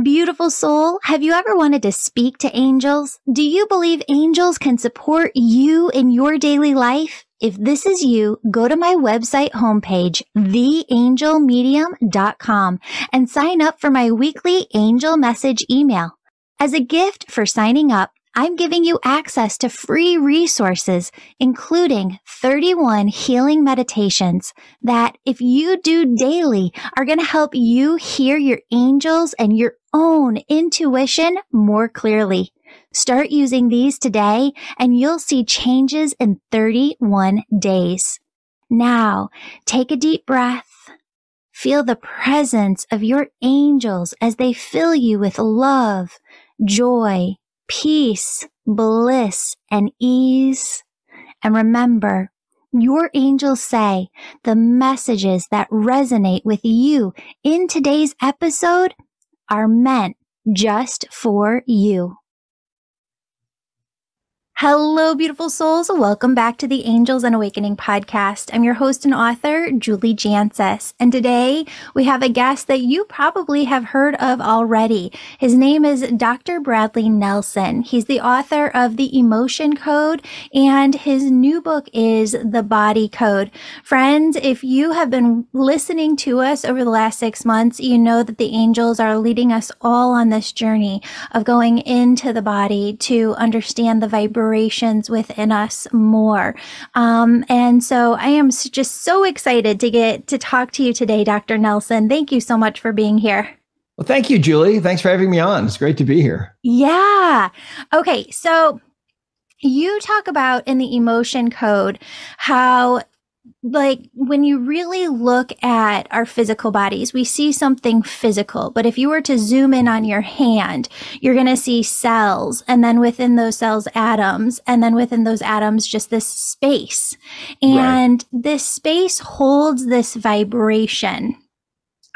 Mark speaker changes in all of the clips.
Speaker 1: Beautiful soul, have you ever wanted to speak to angels? Do you believe angels can support you in your daily life? If this is you, go to my website homepage, theangelmedium.com, and sign up for my weekly angel message email. As a gift for signing up, I'm giving you access to free resources, including 31 healing meditations that, if you do daily, are going to help you hear your angels and your own intuition more clearly. Start using these today and you'll see changes in 31 days. Now, take a deep breath. Feel the presence of your angels as they fill you with love, joy, peace, bliss, and ease. And remember, your angels say the messages that resonate with you in today's episode are meant just for you. Hello, beautiful souls. Welcome back to the Angels and Awakening podcast. I'm your host and author, Julie Jancius. And today we have a guest that you probably have heard of already. His name is Dr. Bradley Nelson. He's the author of The Emotion Code, and his new book is The Body Code. Friends, if you have been listening to us over the last 6 months, you know that the angels are leading us all on this journey of going into the body to understand the vibrations within us more. And so I am just so excited to get to talk to you today, Dr. Nelson. Thank you so much for being here.
Speaker 2: Well, thank you, Julie. Thanks for having me on. It's great to be here.
Speaker 1: Yeah. Okay. So you talk about in the Emotion Code how, like, when you really look at our physical bodies, we see something physical. But if you were to zoom in on your hand, you're going to see cells, and then within those cells, atoms, and then within those atoms, just this space. And this space holds this vibration.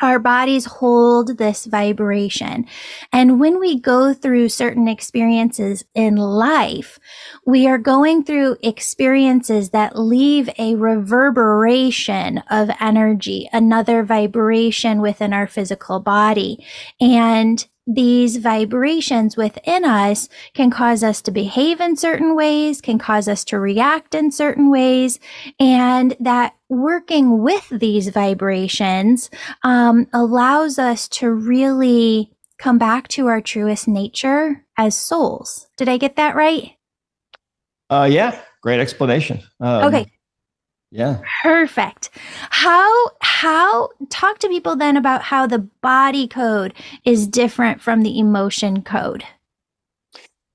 Speaker 1: Our bodies hold this vibration. And when we go through certain experiences in life, we are going through experiences that leave a reverberation of energy, another vibration within our physical body. And these vibrations within us can cause us to behave in certain ways, can cause us to react in certain ways, and that working with these vibrations allows us to really come back to our truest nature as souls. Did I get that right?
Speaker 2: Yeah, great explanation.
Speaker 1: Okay.
Speaker 2: Yeah.
Speaker 1: Perfect. How talk to people then about how the body code is different from the emotion code.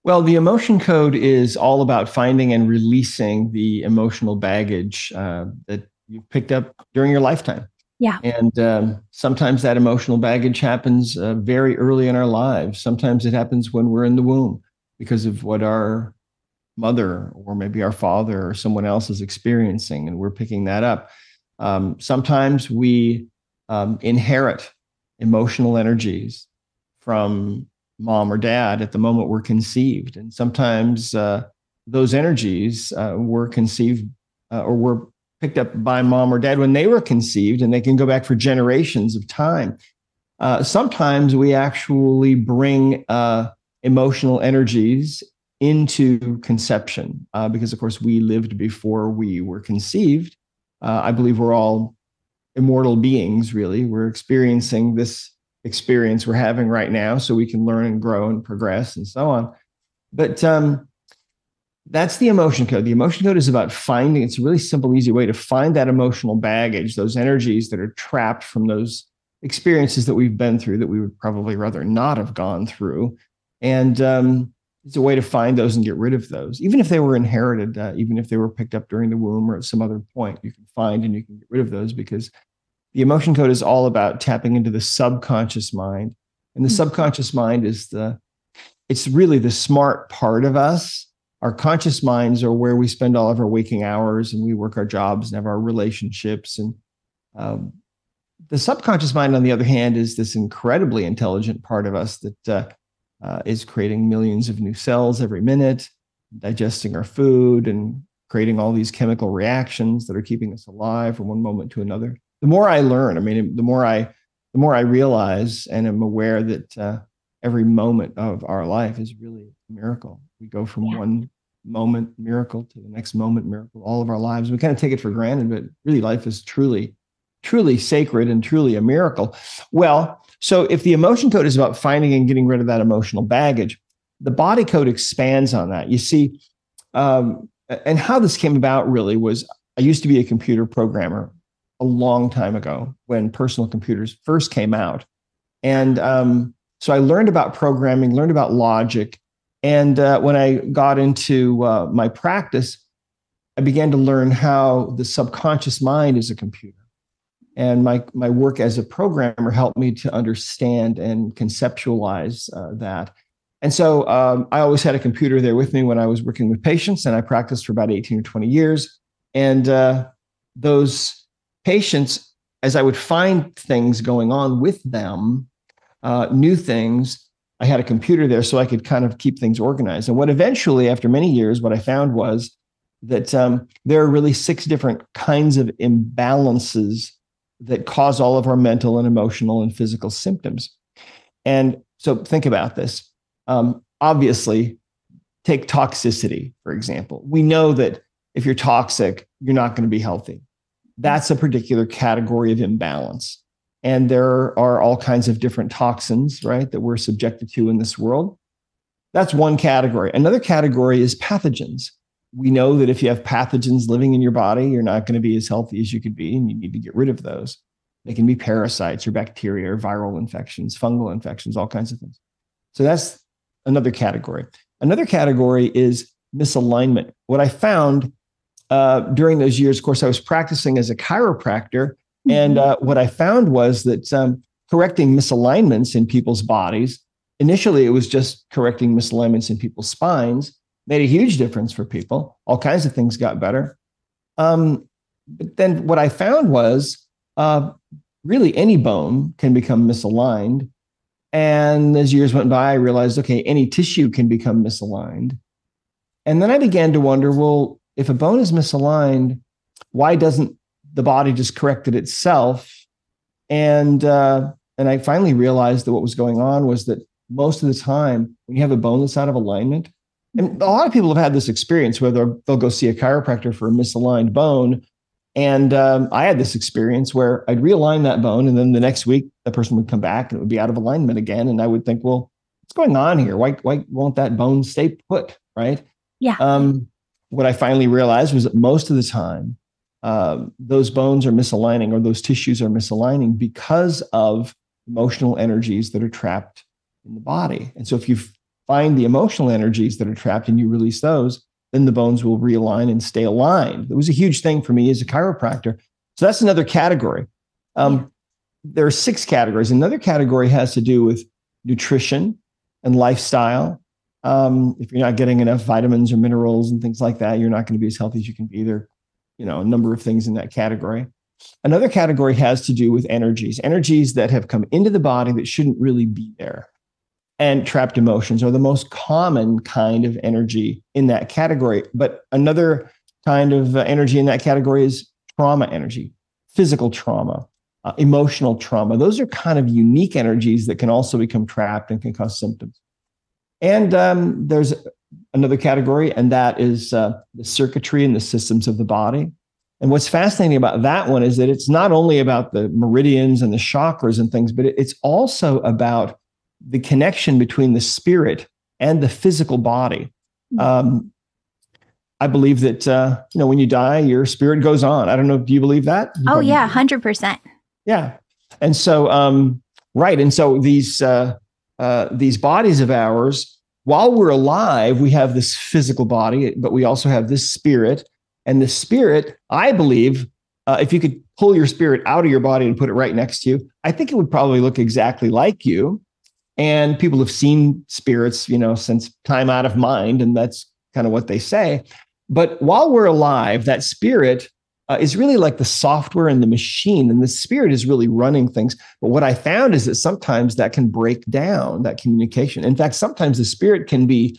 Speaker 2: Well, the emotion code is all about finding and releasing the emotional baggage that you picked up during your lifetime.
Speaker 1: Yeah.
Speaker 2: And sometimes that emotional baggage happens very early in our lives. Sometimes it happens when we're in the womb because of what our mother or maybe our father or someone else is experiencing, and we're picking that up. Sometimes we inherit emotional energies from mom or dad at the moment we're conceived. And sometimes those energies were conceived or were picked up by mom or dad when they were conceived, and they can go back for generations of time. Sometimes we actually bring emotional energies into conception because, of course, we lived before we were conceived. I believe we're all immortal beings, really. We're experiencing this experience we're having right now so we can learn and grow and progress and so on. But that's the emotion code. The emotion code is about finding, it's a really simple, easy way to find that emotional baggage, those energies that are trapped from those experiences that we've been through that we would probably rather not have gone through. And it's a way to find those and get rid of those, even if they were inherited, even if they were picked up during the womb or at some other point, you can find and you can get rid of those, because the emotion code is all about tapping into the subconscious mind. And the subconscious mind is it's really the smart part of us. Our conscious minds are where we spend all of our waking hours and we work our jobs and have our relationships. And the subconscious mind, on the other hand, is this incredibly intelligent part of us that is creating millions of new cells every minute, digesting our food and creating all these chemical reactions that are keeping us alive from one moment to another. The more I learn, the more I realize and am aware that every moment of our life is really a miracle. We go from one moment miracle to the next moment miracle, all of our lives. We kind of take it for granted, but really life is truly, truly sacred and truly a miracle. Well, so if the emotion code is about finding and getting rid of that emotional baggage, the body code expands on that. You see, and how this came about really was I used to be a computer programmer a long time ago when personal computers first came out. And so I learned about programming, learned about logic. And when I got into my practice, I began to learn how the subconscious mind is a computer. And my work as a programmer helped me to understand and conceptualize that. And so I always had a computer there with me when I was working with patients, and I practiced for about 18 or 20 years. And those patients, as I would find things going on with them, new things, I had a computer there so I could kind of keep things organized. And what eventually, after many years, what I found was that there are really 6 different kinds of imbalances that cause all of our mental and emotional and physical symptoms. And so think about this. Obviously, take toxicity, for example. We know that if you're toxic, you're not going to be healthy. That's a particular category of imbalance. And there are all kinds of different toxins, right, that we're subjected to in this world. That's one category. Another category is pathogens. We know that if you have pathogens living in your body, you're not going to be as healthy as you could be, and you need to get rid of those. They can be parasites or bacteria or viral infections, fungal infections, all kinds of things. So that's another category. Another category is misalignment. What I found during those years, of course, I was practicing as a chiropractor. And what I found was that correcting misalignments in people's bodies, initially it was just correcting misalignments in people's spines, made a huge difference for people. All kinds of things got better. But then what I found was really any bone can become misaligned. And as years went by, I realized, okay, any tissue can become misaligned. And then I began to wonder, well, if a bone is misaligned, why doesn't the body just correct it itself? And I finally realized that what was going on was that most of the time, when you have a bone that's out of alignment, and a lot of people have had this experience where they'll go see a chiropractor for a misaligned bone. And I had this experience where I'd realign that bone, and then the next week, the person would come back and it would be out of alignment again. And I would think, well, what's going on here? Why won't that bone stay put, right?
Speaker 1: Yeah.
Speaker 2: What I finally realized was that most of the time, those bones are misaligning, or those tissues are misaligning because of emotional energies that are trapped in the body. And so if you find the emotional energies that are trapped and you release those, then the bones will realign and stay aligned. It was a huge thing for me as a chiropractor. So that's another category. There are 6 categories. Another category has to do with nutrition and lifestyle. If you're not getting enough vitamins or minerals and things like that, you're not going to be as healthy as you can be. There, a number of things in that category. Another category has to do with energies that have come into the body that shouldn't really be there. And trapped emotions are the most common kind of energy in that category. But another kind of energy in that category is trauma energy, physical trauma, emotional trauma. Those are kind of unique energies that can also become trapped and can cause symptoms. And there's another category, and that is the circuitry and the systems of the body. And what's fascinating about that one is that it's not only about the meridians and the chakras and things, but it's also about the connection between the spirit and the physical body. I believe that, when you die, your spirit goes on. I don't know. Do you believe that?
Speaker 1: Oh, yeah, 100%.
Speaker 2: Yeah. And so, right. And so these bodies of ours, while we're alive, we have this physical body, but we also have this spirit. And the spirit, I believe, if you could pull your spirit out of your body and put it right next to you, I think it would probably look exactly like you. And people have seen spirits, since time out of mind, and that's kind of what they say. But while we're alive, that spirit is really like the software in the machine, and the spirit is really running things. But what I found is that sometimes that can break down, that communication. In fact, sometimes the spirit can be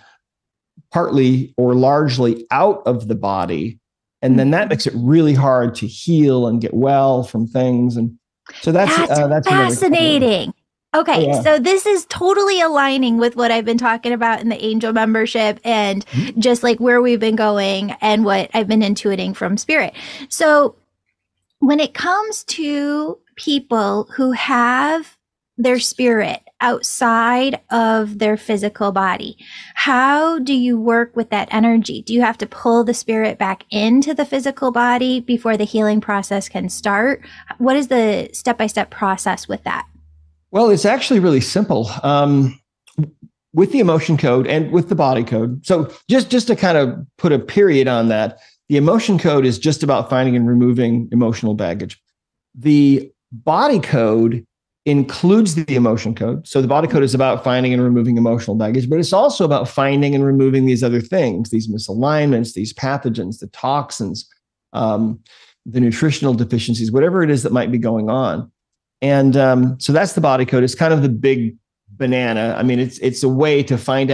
Speaker 2: partly or largely out of the body, and then that makes it really hard to heal and get well from things. And so that's
Speaker 1: fascinating. Okay,
Speaker 2: yeah.
Speaker 1: so this is totally aligning with what I've been talking about in the angel membership and just like where we've been going and what I've been intuiting from spirit. So when it comes to people who have their spirit outside of their physical body, how do you work with that energy? Do you have to pull the spirit back into the physical body before the healing process can start? What is the step-by-step process with that?
Speaker 2: Well, it's actually really simple. With the emotion code and with the body code. So just to kind of put a period on that, the emotion code is just about finding and removing emotional baggage. The body code includes the emotion code. So the body code is about finding and removing emotional baggage, but it's also about finding and removing these other things, these misalignments, these pathogens, the toxins, the nutritional deficiencies, whatever it is that might be going on. And so that's the body code. It's kind of the big banana. I mean, it's a way to find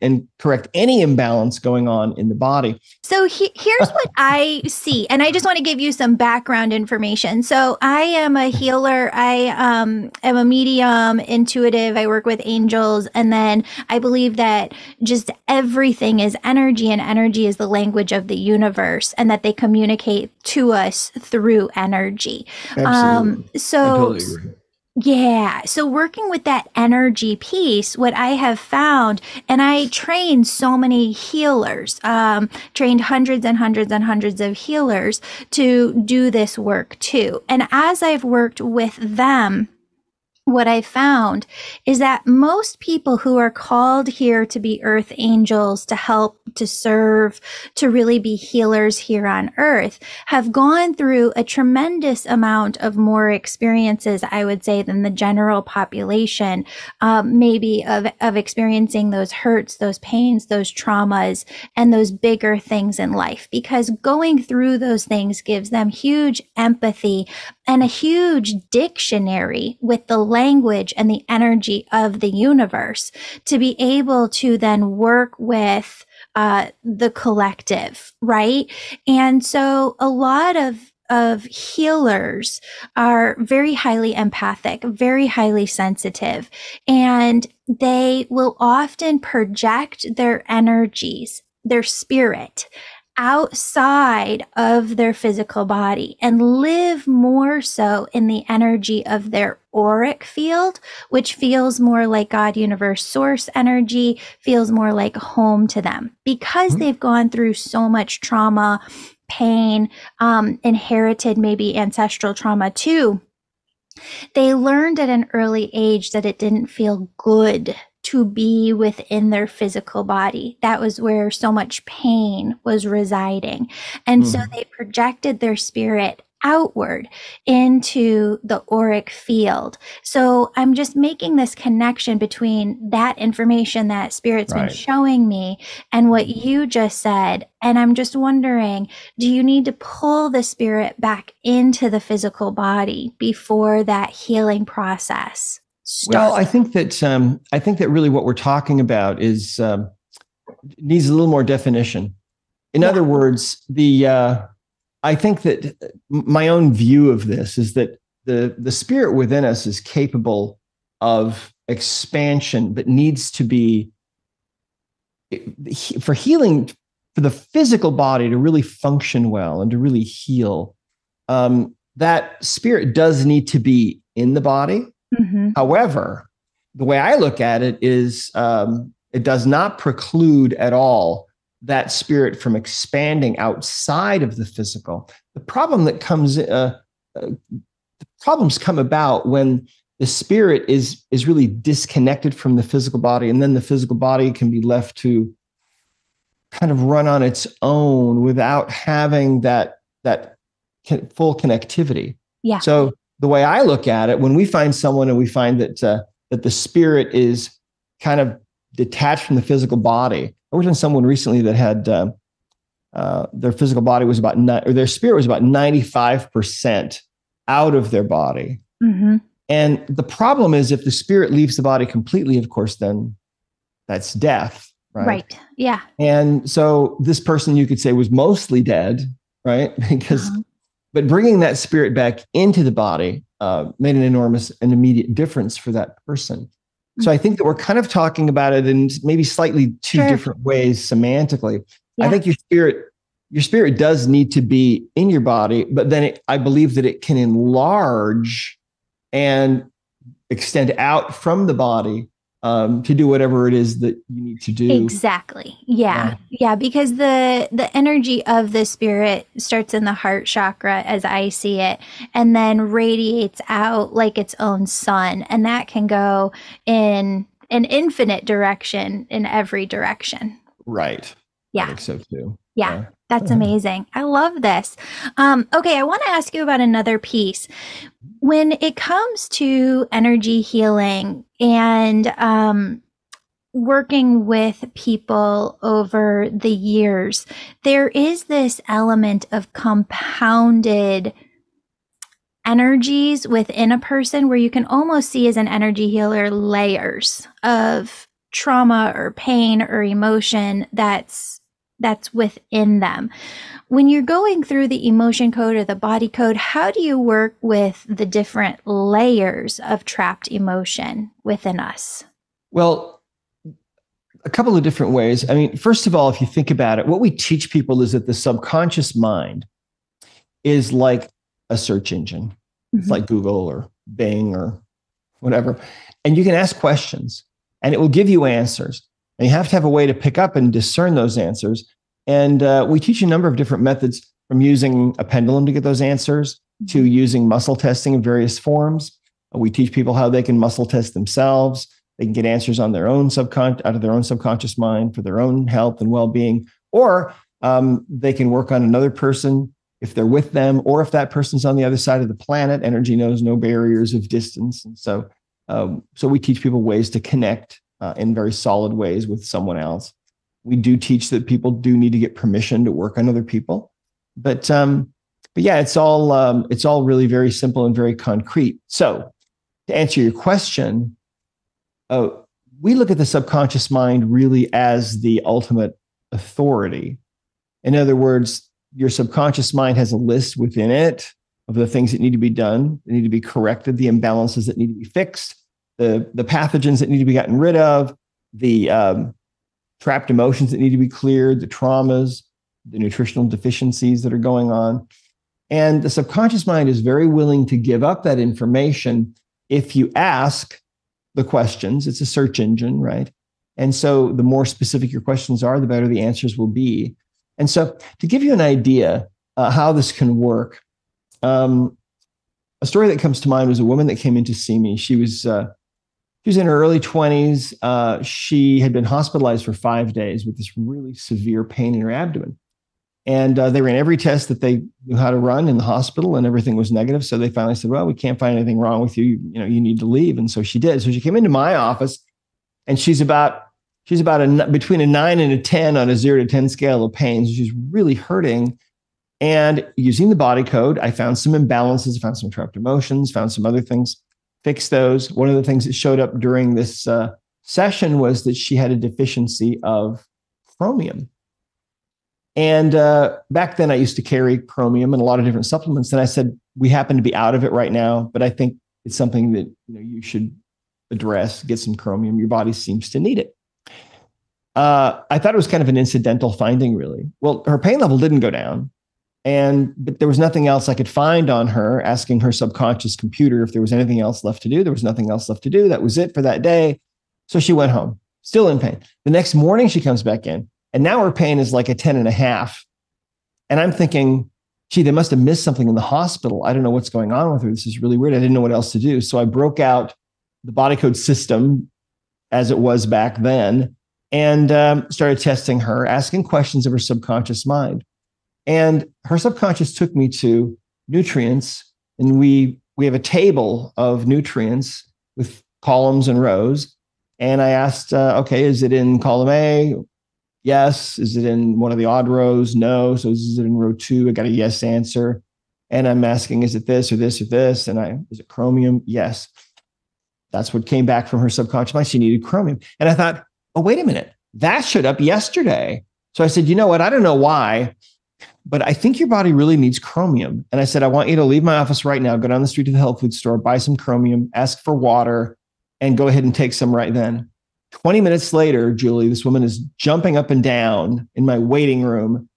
Speaker 2: and correct any imbalance going on in the body.
Speaker 1: So here's what I see, and I just want to give you some background information. So I am a healer. I am a medium, intuitive. I work with angels, and then I believe that just everything is energy, and energy is the language of the universe, and that they communicate to us through energy.
Speaker 2: Absolutely.
Speaker 1: So.
Speaker 2: I totally agree.
Speaker 1: Yeah. So working with that energy piece, what I have found, and I trained so many healers, trained hundreds and hundreds and hundreds of healers to do this work too. And as I've worked with them, what I found is that most people who are called here to be earth angels, to help, to serve, to really be healers here on earth, have gone through a tremendous amount of more experiences, I would say, than the general population, maybe of experiencing those hurts, those pains, those traumas, and those bigger things in life, because going through those things gives them huge empathy and a huge dictionary with the language and the energy of the universe to be able to then work with the collective, right? And so a lot of healers are very highly empathic, very highly sensitive, and they will often project their energies, their spirit, outside of their physical body and live more so in the energy of their auric field, which feels more like God, universe, source energy, feels more like home to them because they've gone through so much trauma, pain, inherited maybe ancestral trauma too. They learned at an early age that it didn't feel good to be within their physical body. That was where so much pain was residing. And so they projected their spirit outward into the auric field. So I'm just making this connection between that information that spirit's been showing me and what you just said. And I'm just wondering, do you need to pull the spirit back into the physical body before that healing process starts?
Speaker 2: Well, I think that really what we're talking about is needs a little more definition. In other words, I think that my own view of this is that the spirit within us is capable of expansion, but needs to be, for healing, for the physical body to really function well and to really heal. That spirit does need to be in the body. However, the way I look at it is it does not preclude at all that spirit from expanding outside of the physical. The problem that comes, the problems come about when the spirit is really disconnected from the physical body, and then the physical body can be left to kind of run on its own without having that full connectivity. Yeah. So the way I look at it, when we find someone and we find that that the spirit is kind of detached from the physical body. I worked on someone recently that had their physical body was about their spirit was about 95% out of their body. And the problem is, if the spirit leaves the body completely, of course, then that's death, right? Right.
Speaker 1: Yeah.
Speaker 2: And so this person, you could say, was mostly dead, right? Because, but bringing that spirit back into the body made an enormous and immediate difference for that person. So I think that we're kind of talking about it in maybe slightly two different ways semantically. Yeah. I think your spirit does need to be in your body, but then I believe that it can enlarge and extend out from the body to do whatever it is that you need to do.
Speaker 1: Exactly. Yeah. Yeah. Because the energy of the spirit starts in the heart chakra, as I see it, and then radiates out like its own sun. And that can go in an infinite direction in every direction.
Speaker 2: Right.
Speaker 1: Yeah.
Speaker 2: I think so too.
Speaker 1: Yeah. That's amazing. I love this. Okay. I want to ask you about another piece. When it comes to energy healing and working with people over the years, there is this element of compounded energies within a person where you can almost see as an energy healer layers of trauma or pain or emotion that's within them. When you're going through the emotion code or the body code, how do you work with the different layers of trapped emotion within us?
Speaker 2: Well, a couple of different ways. I mean, first of all, if you think about it, what we teach people is that the subconscious mind is like a search engine. Mm-hmm. It's like Google or Bing or whatever. And you can ask questions and it will give you answers. And you have to have a way to pick up and discern those answers. And we teach a number of different methods, from using a pendulum to get those answers to using muscle testing in various forms. We teach people how they can muscle test themselves. They can get answers on their own out of their own subconscious mind for their own health and well-being, or they can work on another person if they're with them, or if that person's on the other side of the planet. Energy knows no barriers of distance. And so we teach people ways to connect in very solid ways with someone else. We do teach that people do need to get permission to work on other people, but yeah, it's all really very simple and very concrete. So to answer your question, we look at the subconscious mind really as the ultimate authority. In other words, your subconscious mind has a list within it of the things that need to be done, that need to be corrected, the imbalances that need to be fixed, the pathogens that need to be gotten rid of, the trapped emotions that need to be cleared, the traumas, the nutritional deficiencies that are going on. And the subconscious mind is very willing to give up that information if you ask the questions. It's a search engine, right? And so the more specific your questions are, the better the answers will be. And so to give you an idea how this can work, a story that comes to mind was a woman that came in to see me. She was in her early 20s. She had been hospitalized for 5 days with this really severe pain in her abdomen. And they ran every test that they knew how to run in the hospital, and everything was negative. So they finally said, well, we can't find anything wrong with you. You need to leave. And so she did. So she came into my office, and she's about between a 9 and a 10 on a 0 to 10 scale of pain. So she's really hurting. And using the body code, I found some imbalances, found some trapped emotions, found some other things, fixed those. One of the things that showed up during this session was that she had a deficiency of chromium. And back then I used to carry chromium and a lot of different supplements. And I said, we happen to be out of it right now, but I think it's something that you should address, get some chromium. Your body seems to need it. I thought it was kind of an incidental finding, really. Well, her pain level didn't go down, but there was nothing else I could find on her. Asking her subconscious computer if there was anything else left to do. There was nothing else left to do. That was it for that day. So she went home, still in pain. The next morning she comes back in, and now her pain is like a 10.5. And I'm thinking, gee, they must have missed something in the hospital. I don't know what's going on with her. This is really weird. I didn't know what else to do. So I broke out the body code system as it was back then, and started testing her, asking questions of her subconscious mind. And her subconscious took me to nutrients, and we have a table of nutrients with columns and rows. And I asked, okay, is it in column A? Yes. Is it in one of the odd rows? No. So is it in row 2? I got a yes answer. And I'm asking, is it this or this or this? And is it chromium? Yes. That's what came back from her subconscious mind. She needed chromium. And I thought, oh, wait a minute. That showed up yesterday. So I said, you know what? I don't know why but I think your body really needs chromium. And I said, I want you to leave my office right now, go down the street to the health food store, buy some chromium, ask for water, and go ahead and take some right then. 20 minutes later, Julie, this woman is jumping up and down in my waiting room.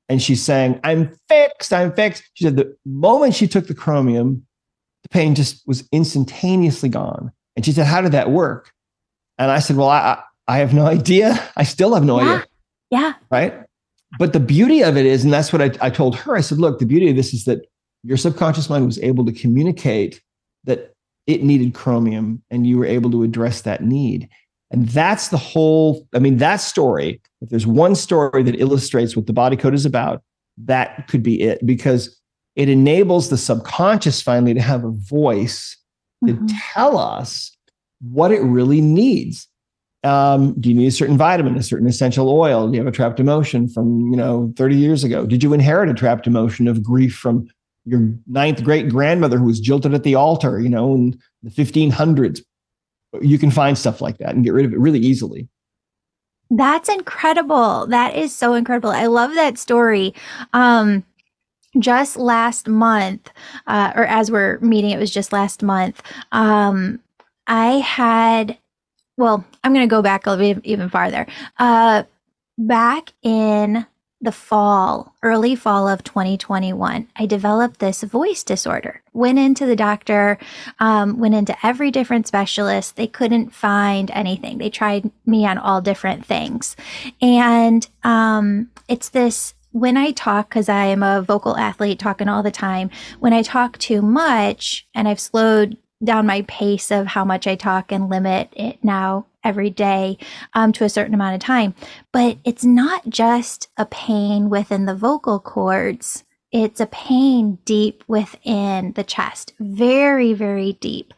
Speaker 2: And she's saying, I'm fixed. I'm fixed. She said the moment she took the chromium, the pain just was instantaneously gone. And she said, how did that work? And I said, well, I have no idea. I still have no idea.
Speaker 1: Yeah.
Speaker 2: Right. But the beauty of it is, and that's what I told her, I said, look, the beauty of this is that your subconscious mind was able to communicate that it needed chromium and you were able to address that need. And that's the whole, I mean, that story, if there's one story that illustrates what the body code is about, that could be it, because it enables the subconscious finally to have a voice to tell us what it really needs. Do you need a certain vitamin, a certain essential oil? Do you have a trapped emotion from, 30 years ago? Did you inherit a trapped emotion of grief from your ninth great grandmother who was jilted at the altar, in the 1500s? You can find stuff like that and get rid of it really easily.
Speaker 1: That's incredible. That is so incredible. I love that story. Just last month, or as we're meeting, it was just last month. I'm going to go back a little bit even farther. Back in the early fall of 2021, I developed this voice disorder. Went into the doctor, went into every different specialist. They couldn't find anything. They tried me on all different things. And it's this, when I talk, because I am a vocal athlete talking all the time, when I talk too much, and I've slowed down my pace of how much I talk and limit it now every day to a certain amount of time. But it's not just a pain within the vocal cords. It's a pain deep within the chest, very, very deep,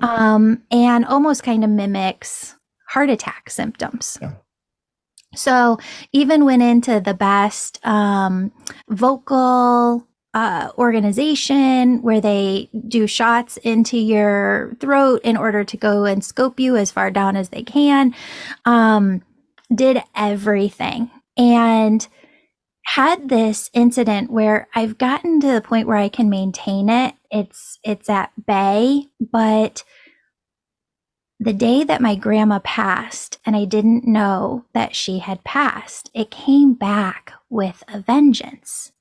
Speaker 1: and almost kind of mimics heart attack symptoms. Yeah. So even went into the best vocal organization where they do shots into your throat in order to go and scope you as far down as they can. Did everything and had this incident where I've gotten to the point where I can maintain it. It's at bay, but the day that my grandma passed and I didn't know that she had passed, it came back with a vengeance.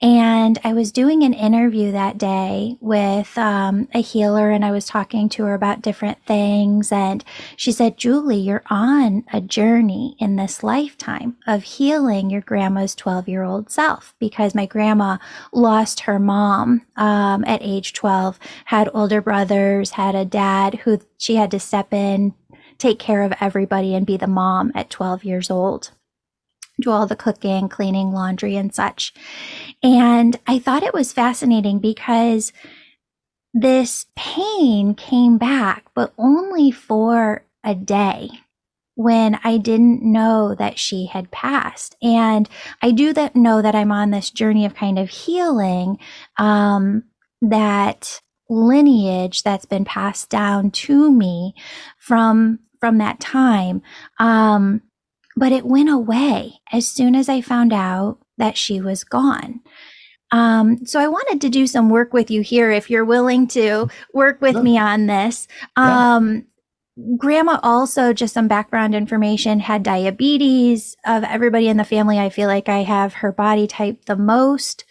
Speaker 1: And I was doing an interview that day with a healer, and I was talking to her about different things. And she said, Julie, you're on a journey in this lifetime of healing your grandma's 12-year-old self, because my grandma lost her mom at age 12, had older brothers, had a dad who she had to step in, take care of everybody, and be the mom at 12 years old. Do all the cooking, cleaning, laundry, and such. And I thought it was fascinating because this pain came back, but only for a day when I didn't know that she had passed. And I do know that I'm on this journey of kind of healing that lineage that's been passed down to me from that time. But it went away as soon as I found out that she was gone. So I wanted to do some work with you here, if you're willing to work with me on this. Grandma also, just some background information, had diabetes. Of everybody in the family, I feel like I have her body type the most.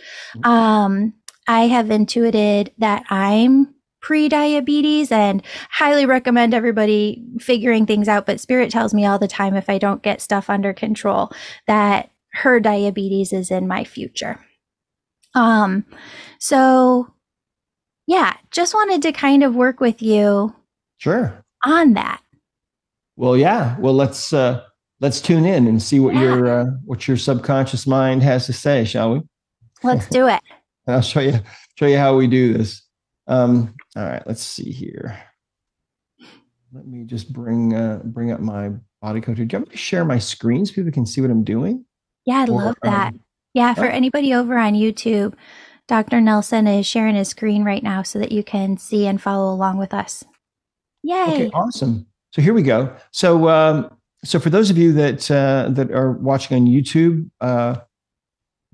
Speaker 1: I have intuited that I'm pre-diabetes and highly recommend everybody figuring things out. But Spirit tells me all the time, if I don't get stuff under control, that her diabetes is in my future. So yeah, just wanted to kind of work with you.
Speaker 2: Sure.
Speaker 1: On that.
Speaker 2: Well, yeah. Well, let's tune in and see what your subconscious mind has to say, shall we?
Speaker 1: Let's do it.
Speaker 2: And I'll show you how we do this. All right, let's see here. Let me just bring up my body code here. Do you want me to share my screen so people can see what I'm doing?
Speaker 1: Yeah, I'd love that. Yeah, for anybody over on YouTube, Dr. Nelson is sharing his screen right now so that you can see and follow along with us. Yay.
Speaker 2: Okay, awesome. So here we go. So for those of you that are watching on YouTube,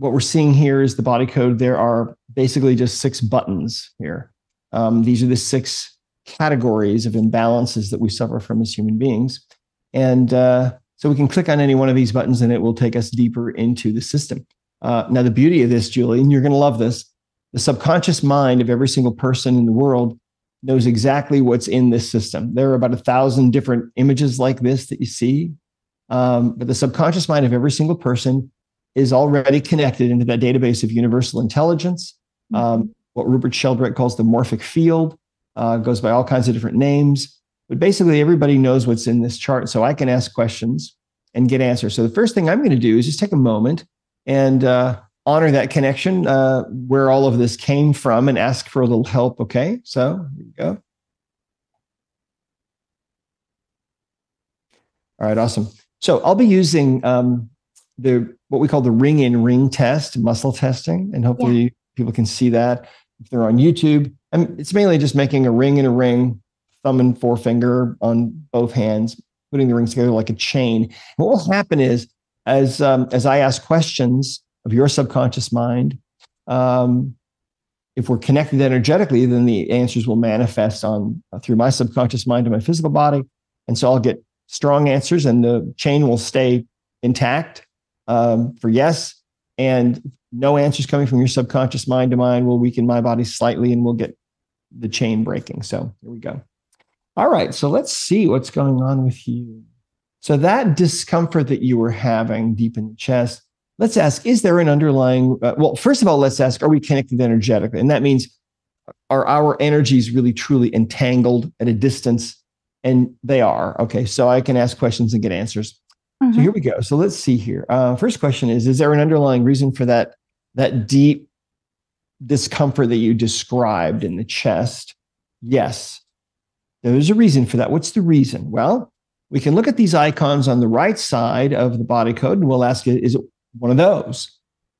Speaker 2: what we're seeing here is the body code. There are basically just 6 buttons here. These are the 6 categories of imbalances that we suffer from as human beings. And so we can click on any one of these buttons and it will take us deeper into the system. Now, the beauty of this, Julie, and you're going to love this, the subconscious mind of every single person in the world knows exactly what's in this system. There are about 1,000 different images like this that you see. But the subconscious mind of every single person is already connected into that database of universal intelligence. What Rupert Sheldrake calls the morphic field, goes by all kinds of different names. But basically, everybody knows what's in this chart. So I can ask questions and get answers. So the first thing I'm going to do is just take a moment and honor that connection, where all of this came from, and ask for a little help. Okay, so here we go. All right, awesome. So I'll be using what we call the ring in ring test, muscle testing, and hopefully people can see that if they're on YouTube. It's mainly just making a ring in a ring, thumb and forefinger on both hands, putting the rings together like a chain. And what will happen is, as I ask questions of your subconscious mind, if we're connected energetically, then the answers will manifest through my subconscious mind to my physical body. And so I'll get strong answers and the chain will stay intact for yes. And no answers coming from your subconscious mind to mine will weaken my body slightly and we'll get the chain breaking. So here we go. All right. So let's see what's going on with you. So that discomfort that you were having deep in the chest, let's ask, is there an underlying, well, first of all, let's ask, are we connected energetically? And that means, are our energies really truly entangled at a distance? And they are. Okay. So I can ask questions and get answers. So here we go. So let's see here. First question is there an underlying reason for that deep discomfort that you described in the chest? Yes. There's a reason for that. What's the reason? Well, we can look at these icons on the right side of the body code and we'll ask, is it one of those?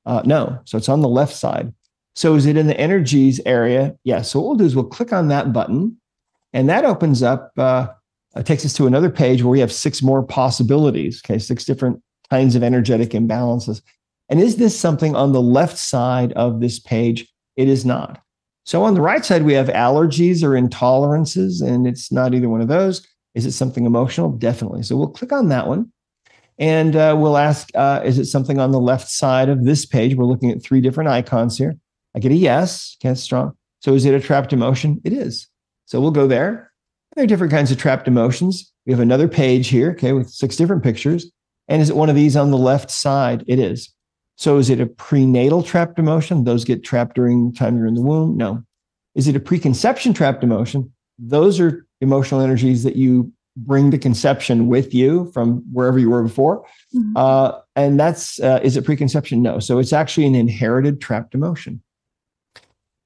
Speaker 2: No. So it's on the left side. So is it in the energies area? Yes. So what we'll do is we'll click on that button and that opens up, takes us to another page where we have 6 more possibilities. Okay. 6 different kinds of energetic imbalances. And is this something on the left side of this page? It is not. So on the right side, we have allergies or intolerances, and it's not either one of those. Is it something emotional? Definitely. So we'll click on that one. And we'll ask, is it something on the left side of this page? We're looking at 3 different icons here. I get a yes. Okay, that's strong. So is it a trapped emotion? It is. So we'll go there. There are different kinds of trapped emotions. We have another page here, okay, with 6 different pictures. And is it one of these on the left side? It is. So is it a prenatal trapped emotion? Those get trapped during the time you're in the womb? No. Is it a preconception trapped emotion? Those are emotional energies that you bring to conception with you from wherever you were before. And that's, is it preconception? No. So it's actually an inherited trapped emotion.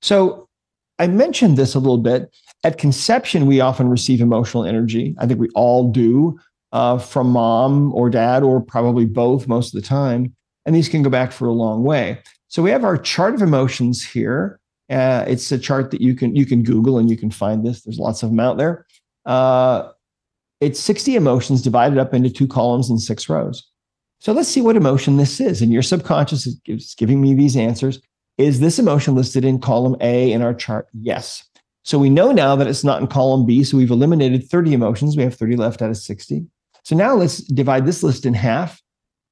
Speaker 2: So I mentioned this a little bit. At conception, we often receive emotional energy. I think we all do, from mom or dad, or probably both most of the time. And these can go back for a long way. So we have our chart of emotions here. It's a chart that you can Google and you can find this. There's lots of them out there. It's 60 emotions divided up into 2 columns and 6 rows. So let's see what emotion this is. And your subconscious is giving me these answers. Is this emotion listed in column A in our chart? Yes. So we know now that it's not in column B. So we've eliminated 30 emotions. We have 30 left out of 60. So now let's divide this list in half.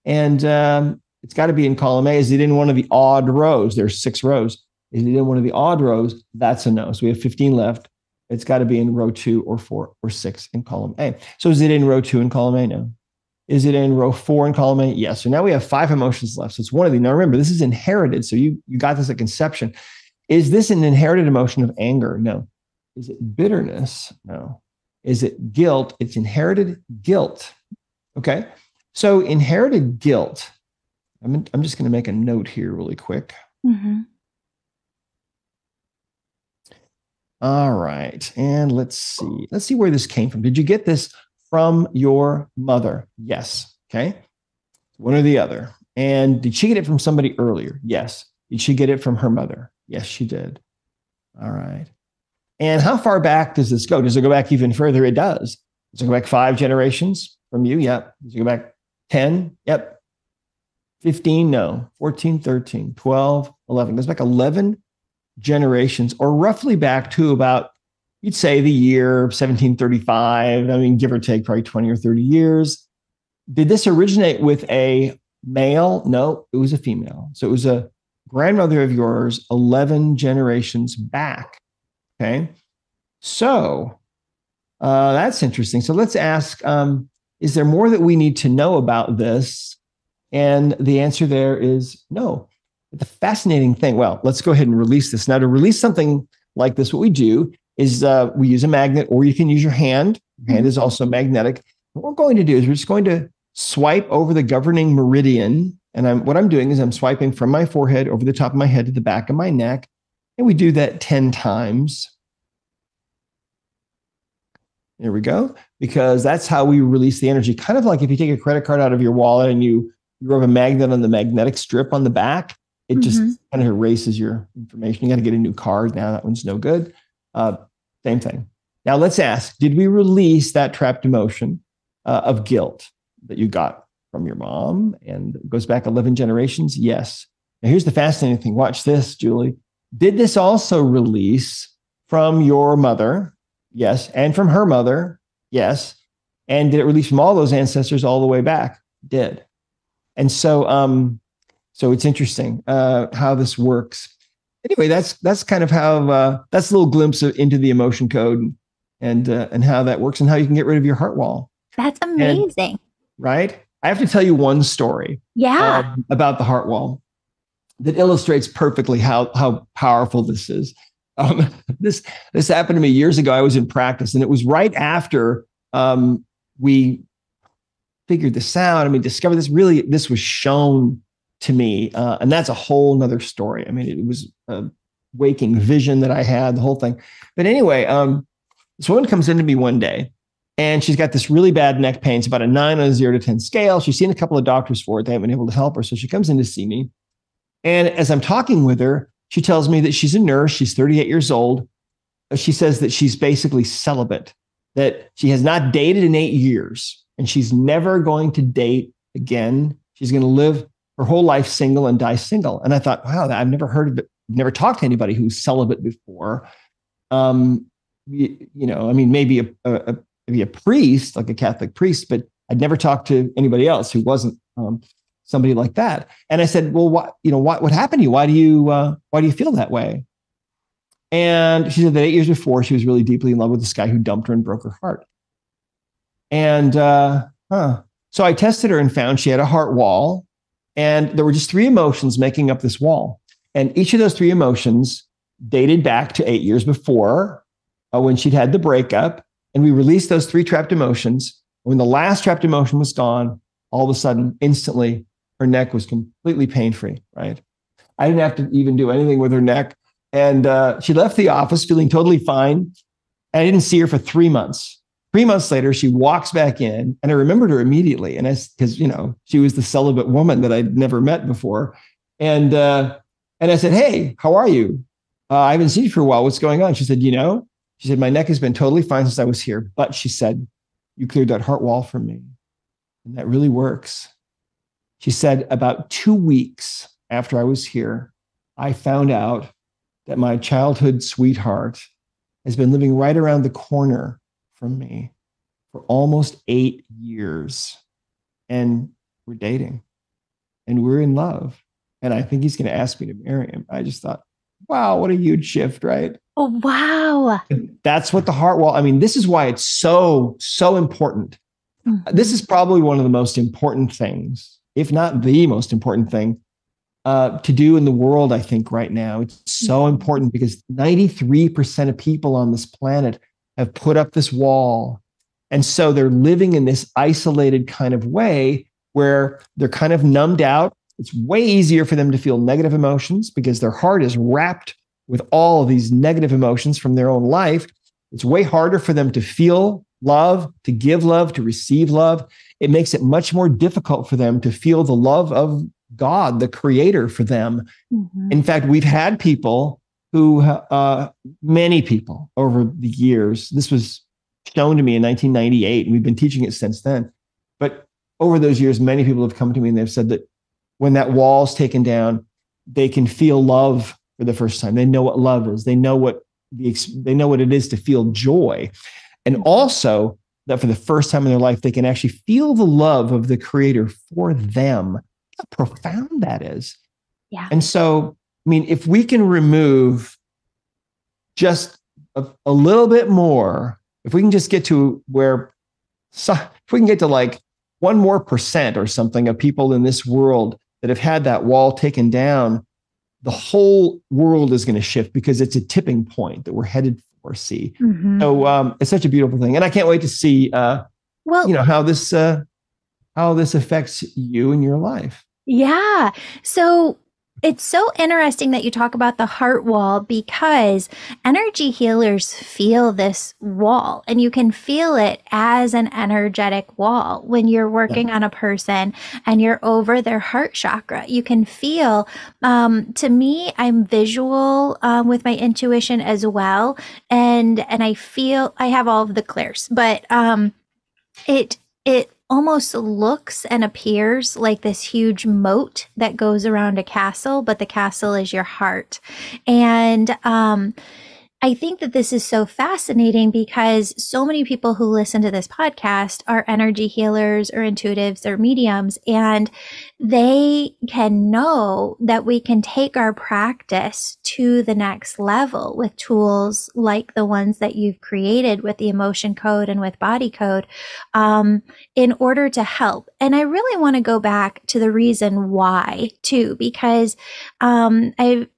Speaker 2: And it's got to be in column A. Is it in one of the odd rows? There's 6 rows. Is it in one of the odd rows? That's a no. So we have 15 left. It's got to be in row 2 or 4 or 6 in column A. So is it in row 2 in column A? No. Is it in row 4 in column A? Yes. So now we have 5 emotions left. So it's one of these. Now remember, this is inherited. So you got this at conception. Is this an inherited emotion of anger? No. Is it bitterness? No. Is it guilt? It's inherited guilt. Okay. So inherited guilt. I'm just going to make a note here really quick. All right. And let's see where this came from. Did you get this from your mother? Yes. Okay. One or the other. And did she get it from somebody earlier? Yes. Did she get it from her mother? Yes, she did. All right. And how far back does this go? Does it go back even further? It does. Does it go back 5 generations from you? Yep. Does it go back 10? Yep. 15, no, 14, 13, 12, 11. It goes back 11 generations, or roughly back to about, you'd say, the year 1735. I mean, give or take probably 20 or 30 years. Did this originate with a male? No, it was a female. So it was a grandmother of yours 11 generations back. Okay. So that's interesting. So let's ask, is there more that we need to know about this? And the answer there is no. But the fascinating thing, well, let's go ahead and release this. Now, to release something like this, what we do is we use a magnet, or you can use your hand. Your hand is also magnetic. What we're going to do is we're just going to swipe over the governing meridian. And what I'm doing is I'm swiping from my forehead over the top of my head to the back of my neck. And we do that 10 times. There we go. Because that's how we release the energy. Kind of like if you take a credit card out of your wallet and you rub a magnet on the magnetic strip on the back, it just kind of erases your information. You got to get a new card now. That one's no good. Same thing. Now let's ask, did we release that trapped emotion of guilt that you got from your mom? And it goes back 11 generations? Yes. Now here's the fascinating thing. Watch this, Julie. Did this also release from your mother? Yes. And from her mother? Yes. And did it release from all those ancestors all the way back? Did. And so, so it's interesting how this works. Anyway, that's kind of how that's a little glimpse into the emotion code and how that works and how you can get rid of your heart wall.
Speaker 1: That's amazing.
Speaker 2: And, right? I have to tell you one story.
Speaker 1: Yeah.
Speaker 2: About the heart wall that illustrates perfectly how powerful this is. This happened to me years ago. I was in practice, and it was right after we figured this out. I mean, discovered this. Really, this was shown to me, and that's a whole nother story. I mean, it was a waking vision that I had, the whole thing. But anyway, this woman comes into me one day, and she's got this really bad neck pain. It's about a 9 on a 0 to 10 scale. She's seen a couple of doctors for it. They haven't been able to help her, so she comes in to see me. And as I'm talking with her, she tells me that she's a nurse. She's 38 years old. She says that she's basically celibate, that she has not dated in 8 years, and she's never going to date again. She's going to live her whole life single and die single. And I thought, wow, I've never heard of it. Never talked to anybody who's celibate before. I mean, maybe a priest, like a Catholic priest, but I'd never talked to anybody else who wasn't somebody like that. And I said, well, what happened to you? Why do you feel that way? And she said that 8 years before, she was really deeply in love with this guy who dumped her and broke her heart. And so I tested her and found she had a heart wall, and there were just 3 emotions making up this wall. And each of those 3 emotions dated back to 8 years before, when she'd had the breakup. And we released those 3 trapped emotions. When the last trapped emotion was gone, all of a sudden, instantly, her neck was completely pain-free, right? I didn't have to even do anything with her neck. And she left the office feeling totally fine. And I didn't see her for 3 months. 3 months later, she walks back in, and I remembered her immediately. And because, she was the celibate woman that I'd never met before. And I said, hey, how are you? I haven't seen you for a while. What's going on? She said, she said, my neck has been totally fine since I was here. But she said, you cleared that heart wall for me. And that really works. She said, about 2 weeks after I was here, I found out that my childhood sweetheart has been living right around the corner from me for almost 8 years. And we're dating. And we're in love. And I think he's going to ask me to marry him. I just thought, wow, what a huge shift, right?
Speaker 1: Oh, wow.
Speaker 2: That's what the heart wall, I mean, this is why it's so important. This is probably one of the most important things, if not the most important thing to do in the world, I think, right now. It's so important because 93% of people on this planet have put up this wall. And so they're living in this isolated kind of way where they're kind of numbed out. It's way easier for them to feel negative emotions because their heart is wrapped with all of these negative emotions from their own life. It's way harder for them to feel love, to give love, to receive love. It makes it much more difficult for them to feel the love of God, the creator, for them. In fact, we've had people who, many people over the years, this was shown to me in 1998, and we've been teaching it since then. But over those years, many people have come to me and they've said that when that wall's taken down, they can feel love for the first time. They know what love is. They know what it is to feel joy. And also that for the first time in their life, they can actually feel the love of the Creator for them. How profound that is.
Speaker 1: Yeah.
Speaker 2: And so, I mean, if we can remove just a little bit more, if we can just get to where, if we can get to like 1% more or something of people in this world that have had that wall taken down, the whole world is going to shift because it's a tipping point that we're headed for. See, so it's such a beautiful thing, and I can't wait to see, how this affects you in your life.
Speaker 1: Yeah. So it's so interesting that you talk about the heart wall, because energy healers feel this wall, and you can feel it as an energetic wall when you're working on a person and you're over their heart chakra. You can feel, to me, I'm visual with my intuition as well. And I feel I have all of the clairs, but it almost looks and appears like this huge moat that goes around a castle, but the castle is your heart. And I think that this is so fascinating because so many people who listen to this podcast are energy healers or intuitives or mediums, and they can know that we can take our practice to the next level with tools like the ones that you've created with the emotion code and with body code, in order to help. And I really want to go back to the reason why too, because I've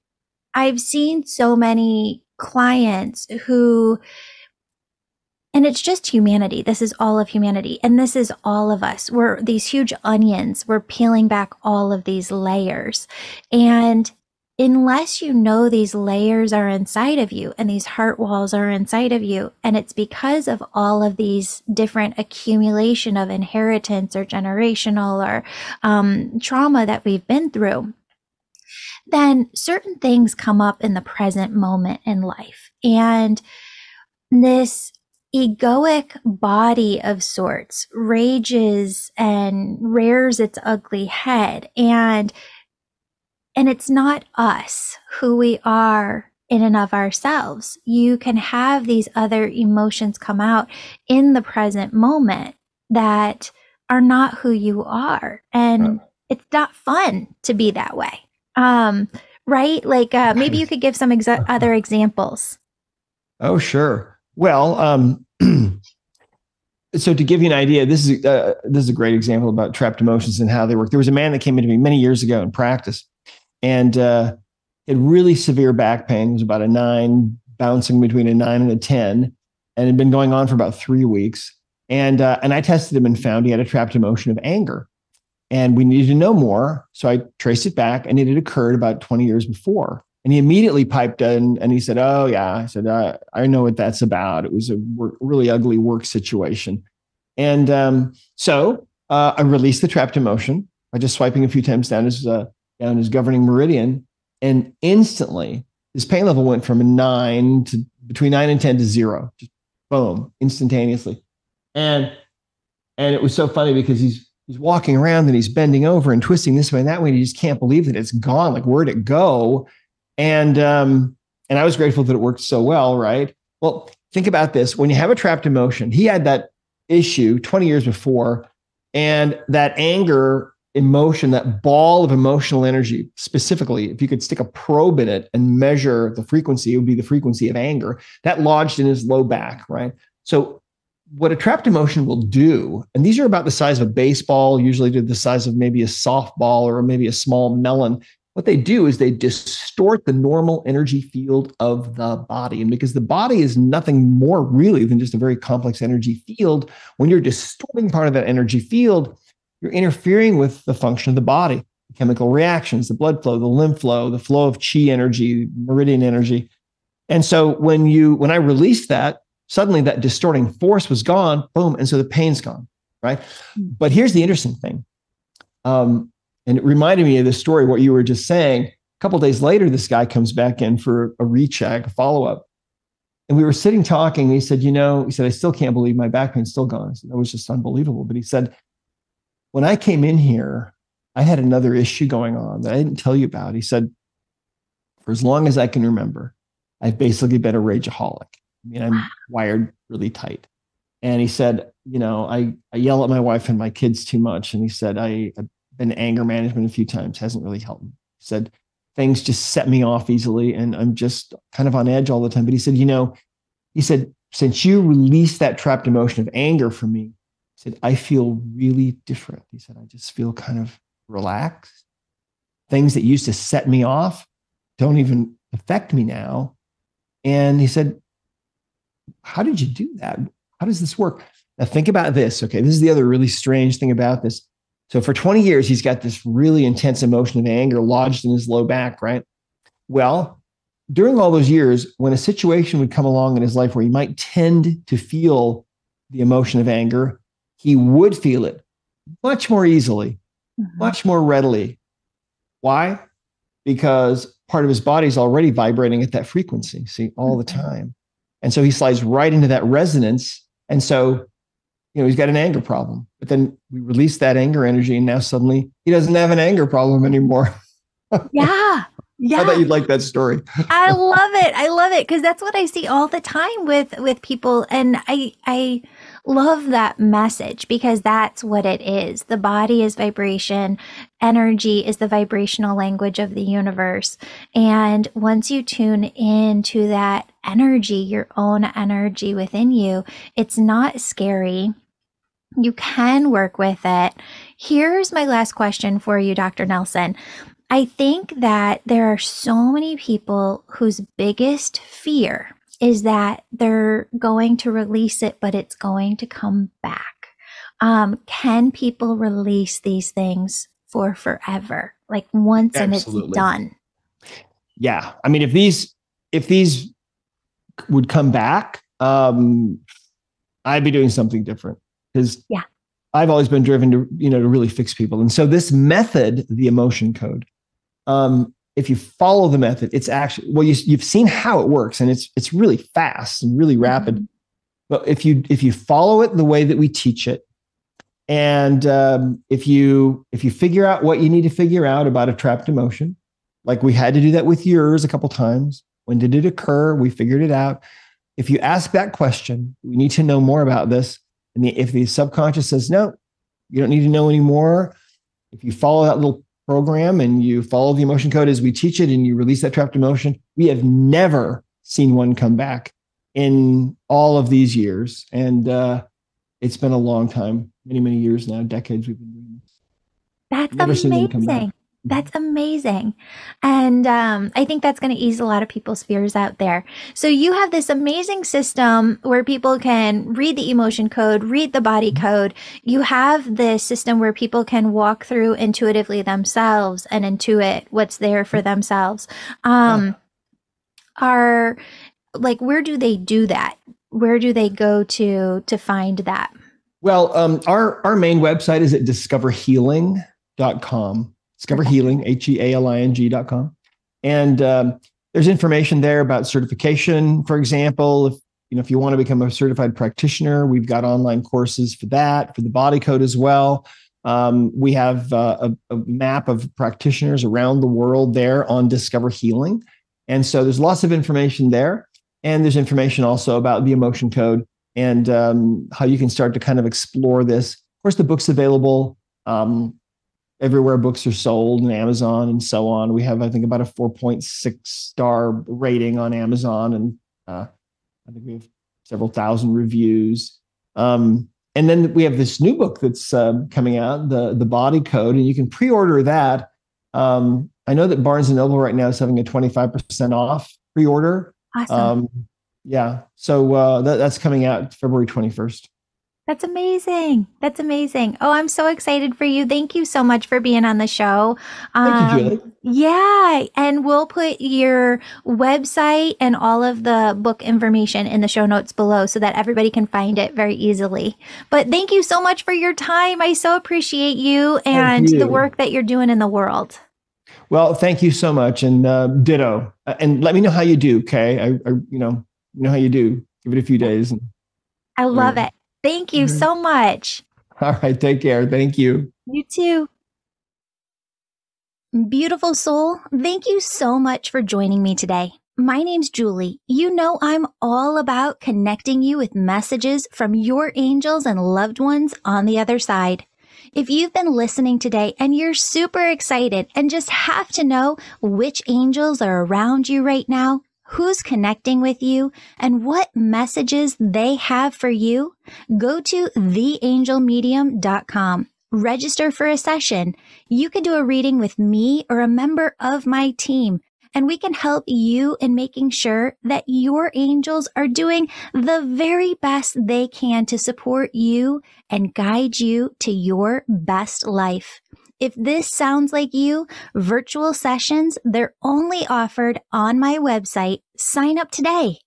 Speaker 1: seen so many clients who, and it's just humanity. This is all of humanity. And this is all of us. We're these huge onions. We're peeling back all of these layers. And unless you know these layers are inside of you and these heart walls are inside of you, and it's because of all of these different accumulation of inheritance or generational or trauma that we've been through, then certain things come up in the present moment in life. And this egoic body of sorts rages and rears its ugly head. And it's not us who we are in and of ourselves. You can have these other emotions come out in the present moment that are not who you are. And it's not fun to be that way. Right? Like, maybe you could give some other examples.
Speaker 2: Oh, sure. Well, so to give you an idea, this is a great example about trapped emotions and how they work. There was a man that came into me many years ago in practice, and had really severe back pain. It was about a 9, bouncing between a 9 and a 10, and had been going on for about 3 weeks. And I tested him and found he had a trapped emotion of anger. And we needed to know more. So I traced it back, and it had occurred about 20 years before. And he immediately piped in and he said, "Oh, yeah." I said, "I know what that's about. It was a really ugly work situation." And so I released the trapped emotion by just swiping a few times down his governing meridian. And instantly, his pain level went from between 9 and 10 to 0. Just boom, instantaneously. And it was so funny because he's walking around and he's bending over and twisting this way and that way. And he just can't believe that it's gone. Like, where'd it go? And I was grateful that it worked so well, right? Well, think about this. When you have a trapped emotion, he had that issue 20 years before, and that anger emotion, that ball of emotional energy, specifically, if you could stick a probe in it and measure the frequency, it would be the frequency of anger that lodged in his low back, right? So what a trapped emotion will do, and these are about the size of a baseball, usually to the size of maybe a softball or maybe a small melon. What they do is they distort the normal energy field of the body. And because the body is nothing more really than just a very complex energy field, when you're distorting part of that energy field, you're interfering with the function of the body, the chemical reactions, the blood flow, the lymph flow, the flow of chi energy, meridian energy. And so when I released that, suddenly that distorting force was gone, boom, and so the pain's gone, right? But here's the interesting thing. And it reminded me of the story, what you were just saying. A couple of days later, this guy comes back in for a recheck, a follow-up. And we were sitting talking, and he said, I still can't believe my back pain's still gone. I said, that was just unbelievable. But he said, when I came in here, I had another issue going on that I didn't tell you about. He said, for as long as I can remember, I've basically been a rageaholic. I mean, I'm wired really tight. And he said, I yell at my wife and my kids too much. And he said, I've been anger management a few times, hasn't really helped me. He said, things just set me off easily and I'm just kind of on edge all the time. But he said, since you released that trapped emotion of anger from me, he said, I feel really different. He said, I just feel kind of relaxed. Things that used to set me off don't even affect me now. And he said, how did you do that? How does this work? Now think about this. Okay, this is the other really strange thing about this. So for 20 years, he's got this really intense emotion of anger lodged in his low back, right? Well, during all those years, when a situation would come along in his life where he might tend to feel the emotion of anger, he would feel it much more easily, much more readily. Why? Because part of his body is already vibrating at that frequency, see, all the time. And so he slides right into that resonance. And so, he's got an anger problem. But then we release that anger energy, and now suddenly he doesn't have an anger problem anymore.
Speaker 1: Yeah. Yeah.
Speaker 2: I thought you'd like that story.
Speaker 1: I love it. I love it because that's what I see all the time with people. And I love that message because that's what it is. The body is vibration. Energy is the vibrational language of the universe. And once you tune into that energy, your own energy within you, it's not scary. You can work with it. Here's my last question for you, Dr. Nelson. I think that there are so many people whose biggest fear is that they're going to release it, but it's going to come back. Can people release these things for forever? Like once
Speaker 2: Absolutely.
Speaker 1: And it's done?
Speaker 2: Yeah. I mean, if these would come back, I'd be doing something different because I've always been driven to, to really fix people. And so this method, the emotion code, if you follow the method, it's actually, well, you've seen how it works and it's really fast and really rapid. But if you follow it the way that we teach it, and if you figure out what you need to figure out about a trapped emotion, like we had to do that with yours a couple times. When did it occur? We figured it out. If you ask that question, we need to know more about this. And if the subconscious says, no, you don't need to know anymore. If you follow that little program and you follow the emotion code as we teach it and you release that trapped emotion, we have never seen one come back in all of these years. And it's been a long time, many, many years now, decades we've been doing this.
Speaker 1: That's amazing. That's amazing. And I think that's going to ease a lot of people's fears out there. So you have this amazing system where people can read the emotion code, read the body code. You have this system where people can walk through intuitively themselves and intuit what's there for themselves. Where do they do that? Where do they go to find that?
Speaker 2: Well, our main website is at discoverhealing.com. Discover Healing, HEALING.com. And there's information there about certification, for example. If you want to become a certified practitioner, we've got online courses for that, for the body code as well. We have a map of practitioners around the world there on Discover Healing. And so there's lots of information there. And there's information also about the emotion code and how you can start to kind of explore this. Of course, the book's available everywhere books are sold, and Amazon and so on. We have, I think, about a 4.6 star rating on Amazon, and I think we have several thousand reviews. And then we have this new book that's coming out, the Body Code, and you can pre-order that. I know that Barnes & Noble right now is having a 25% off pre-order.
Speaker 1: Awesome.
Speaker 2: So that's coming out February 21st.
Speaker 1: That's amazing. That's amazing. Oh, I'm so excited for you. Thank you so much for being on the show.
Speaker 2: Thank you, Julie.
Speaker 1: Yeah. And we'll put your website and all of the book information in the show notes below so that everybody can find it very easily. But thank you so much for your time. I so appreciate you and the work that you're doing in the world.
Speaker 2: Well, thank you so much. And ditto. And let me know how you do. Okay. I you know how you do. Give it a few days.
Speaker 1: I love it. Thank you so much.
Speaker 2: All right. Take care. Thank you.
Speaker 1: You too. Beautiful soul, thank you so much for joining me today. My name's Julie. You know I'm all about connecting you with messages from your angels and loved ones on the other side. If you've been listening today and you're super excited and just have to know which angels are around you right now, who's connecting with you, and what messages they have for you, go to theangelmedium.com. Register for a session. You can do a reading with me or a member of my team, and we can help you in making sure that your angels are doing the very best they can to support you and guide you to your best life. If this sounds like you, virtual sessions, they're only offered on my website. Sign up today.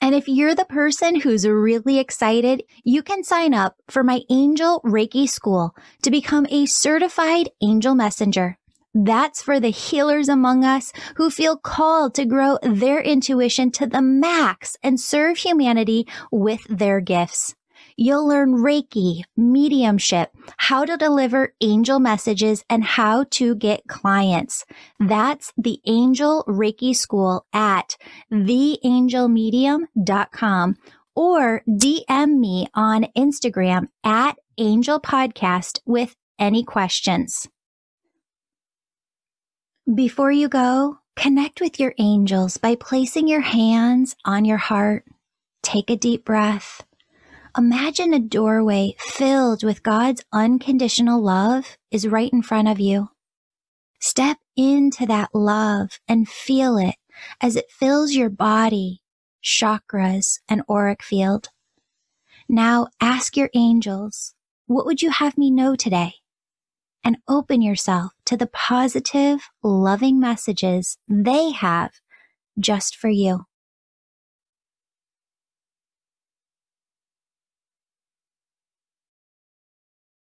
Speaker 1: And if you're the person who's really excited, you can sign up for my Angel Reiki School to become a certified angel messenger. That's for the healers among us who feel called to grow their intuition to the max and serve humanity with their gifts. You'll learn Reiki, mediumship, how to deliver angel messages, and how to get clients. That's the Angel Reiki School at theangelmedium.com, or DM me on Instagram at Angel Podcast with any questions. Before you go, connect with your angels by placing your hands on your heart. Take a deep breath. Imagine a doorway filled with God's unconditional love is right in front of you. Step into that love and feel it as it fills your body, chakras, and auric field. Now ask your angels, what would you have me know today? And open yourself to the positive, loving messages they have just for you.